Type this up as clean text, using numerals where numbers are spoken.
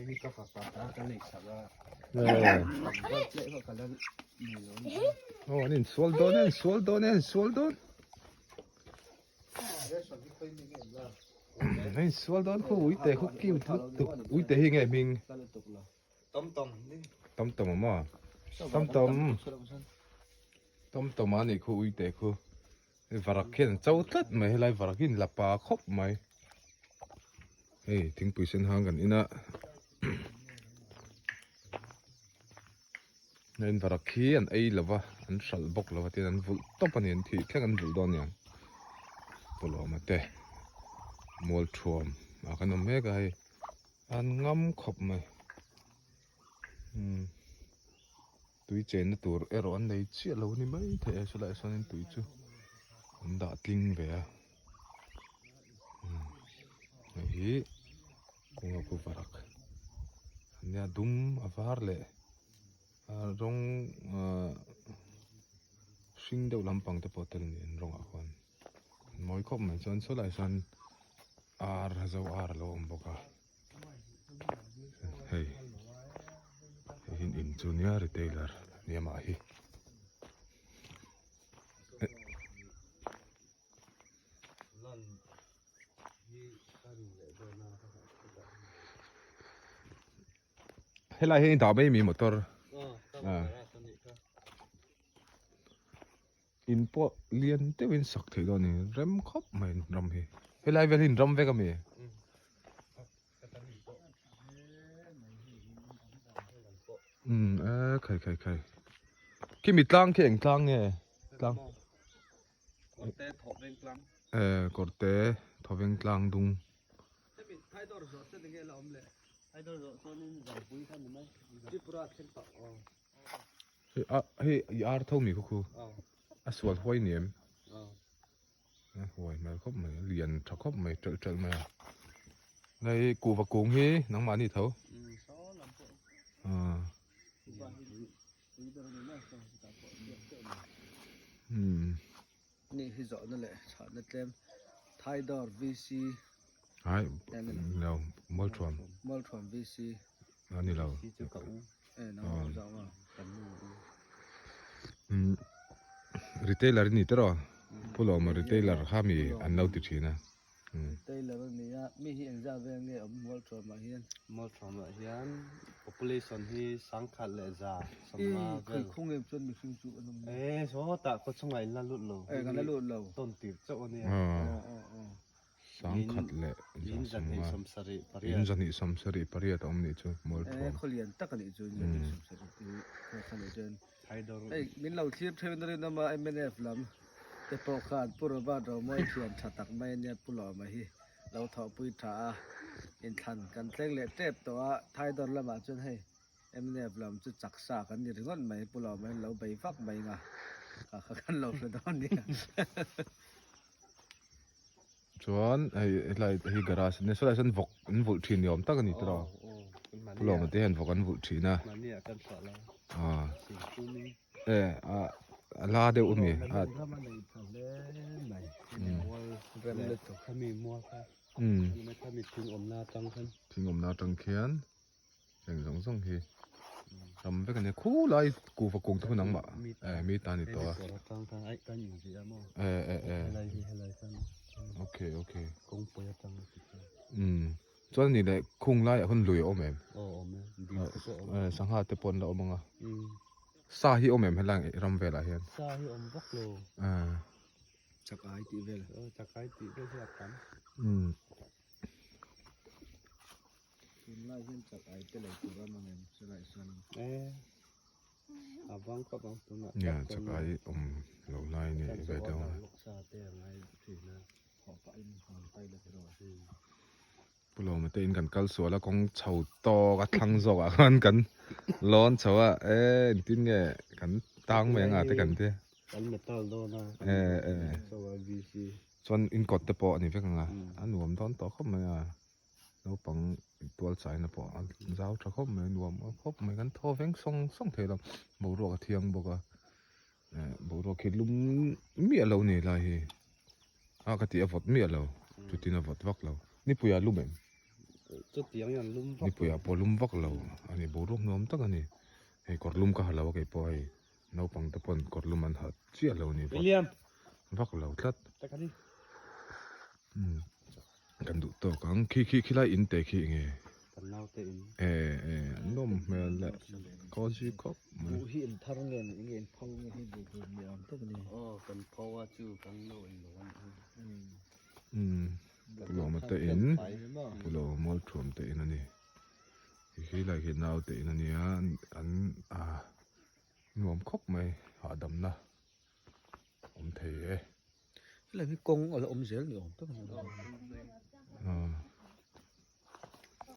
ini kau fakta kan ni sahaja. เออ Lek kau kalau ni. โอ้นี่สวลโดนสวลโดนสวลโดนนี่สวลโดนคู่อุ้ยแต่คู่กิ้วทุกตุกอุ้ยแต่ยังไงมิง Kalau tu lah. Tom ni. ต้มต้มมาต้มต้มต้มต้มอันนี้คู่อุ้ยแต่คู่วารักเข็นเจ้าตัดไหมให้ไล่วารักินลับปลาครบไหมเฮ้ยทิ้งปุ๋ยเส้นห่างกันนี่นะนี่วารักเขียนไอ้ละวะอันสัลบกละวะที่นั่นวุ่นต้มปนยันที่แค่กันวุ่นดอนยังปลอมาเตะมอลทรวมอากันนมเมกไออันงำครบไหมตุยเจนตัวเอรอนในเชี่ยเรานี่ไม่เทสลายส่วนตุยจูอันดาติงเบียไอ้คงเอาผู้ฟารักเนี่ยดุมอฟาร์เล่รองชิงเดวลำปังเตปอเตลนี่รองอาควันมอยคบเหมือนส่วนสลายส่วนอาร์ฮะเจ้าอาร์เราอมบกะเฮ้ยหินอินจูเนียร์เทเลอร์เนี่ยมาฮีเฮ้ยไรเฮ้ยดาวไม่มีมอเตอร์อินพอเลียนเตวินสักทีตอนนี้เริ่มครบไม่รำเฮ้ยเฮ้ยไรเวลินรำเวก็มีใครคิดมีกลางเข่งกลางเนี่ยกลางกอดเตะทอเวงกลางดุงไทยดอร์สดจะยังไงเราอมเลยไทยดอร์สดนี่จะปุ้ยท่านไหมที่ปราดเช่นต่อเฮ้ยยาร์ท่ามีคู่สวดห้อยเนียมห้อยมาครบไหมเรียนชักครบไหมเจอมาในกูวักกงเฮ้นังมานี่เท่านี่คือจอดนั่นแหละชาร์จเต็มไทยดอร์วีซีไอ้เรามอลทรอมวีซีอันนี้เราน้องจอมารีเทลเลอร์นี่ตลอดพูดออกมารีเทลเลอร์ข้ามีอันเล่าติดชีนะรีเทลเลอร์นี่มีเฮียนจะเป็นไงมอลทรอมมาเฮียน population ที่สังขัดเลยจ้าสมาคือคงเงินจนมีสิ่งจุอันนั้นโซ่แต่ก็ช่วงไหนนั่นลุดเรากันนั่นลุดเราต้นตีบเจ้าเนี่ยสังขัดเลยยินจันทร์สมศรีปริยตอมนี่จูมอลทรอมเขาเรียนตักกันนี่จูยินสมศรีเขาเรียนไทยดอร์มินเราเทียบเทวันนี้นำมาเอ็มเอ็นเอฟลำแต่พอขาดปุระบาดเราไม่เขียนฉตักไม่เนี่ยปุหล่อมาฮีเราถอปุยถาอินทันกันเล่งเล็ดเจ็บตัวไทยดอลละบาทจนให้เอ็มเนี่ยเราจะจักษากันนี่ถึงนั้นไหมปุเราไหมเราไปฟักไหมงะข้ากันเราสุดตอนนี้ชวนไอ้ไรไอ้กระดาษเนี่ยส่วนใหญ่ฉันวกอันวุฒินิยมตั้งกันนี่ตลอดปุเราไม่ได้เห็นวกอันวุฒินะลาเดียวมีไม่ถ้ามีทิ้งอมนาตังขึ้นทิ้งอมนาตังเขียนอย่างสองทีทำไปกันเนี่ยคู่ไล่กูฝักกงทุกนังบ่มีตานี่ตัวตังไอ้กันอยู่ที่อ่ะมั้งอะไรกันโอเคกงปอยตังส่วนนี้แหละคุ้งไล่คนลุยอมเอ็มสังหารเตปนเราอมงะซาฮิอมเอ็มให้ล่างรำเวลาเห็นซาฮิอมบักโลจากไอตีเวลจากไอตีเวลที่กันไล่ขึ้นจากไอเตเลยตัวมันเองสลายสันบังก็บังตัวนั้นเนี่ยจากไอเราไล่นี่ไปเดียวลูกซาเตะไล่ทีนะขอไปไปเลยรอพวกเราไม่ได้ยินกันกัลสัวแล้วกงเฉาโตกับทั้งโซอ่ะกันร้อนเฉาอ่ะที่เนี่ยกันตั้งเมืองอ่ะแต่กันเท่กันเมทัลโดนะส่วนอินกอดเตปอนี่เป็นไงอันหนุ่มตอนต่อเข้ามาเราปังตัวสายนะปอเจ้าจะเข้ามาหนุ่มเข้ามากันท่อแฝงส่งเทลบุรุษเทียงบอกว่าบุรุษคิดลุมมีอะไรนี่เลยกติอวดมีอะไรจุดที่นวดวักเรานี่ปุยาลุมเอง chút tiếng là lum ni puya polum vak lo ani borok nom tak ani hei korlum ka halawa ke po hei no pang te pon korlum an hat chia lo ni William vak lo tlat ta cái đi kan du to kang khi lai in te khi nge cần nào tên nom me la ko ji ko bù hiện thằng nghe phong nghe hay bù bù nhiều tất cái này cần phong qua chú cần nổi nổi pulo ma te in pulo mol thum te in ani khi lai khi nau te in ani an nuam khop mai ha dam na om thei là cái công ở là ôm dễ nhiều tất cái này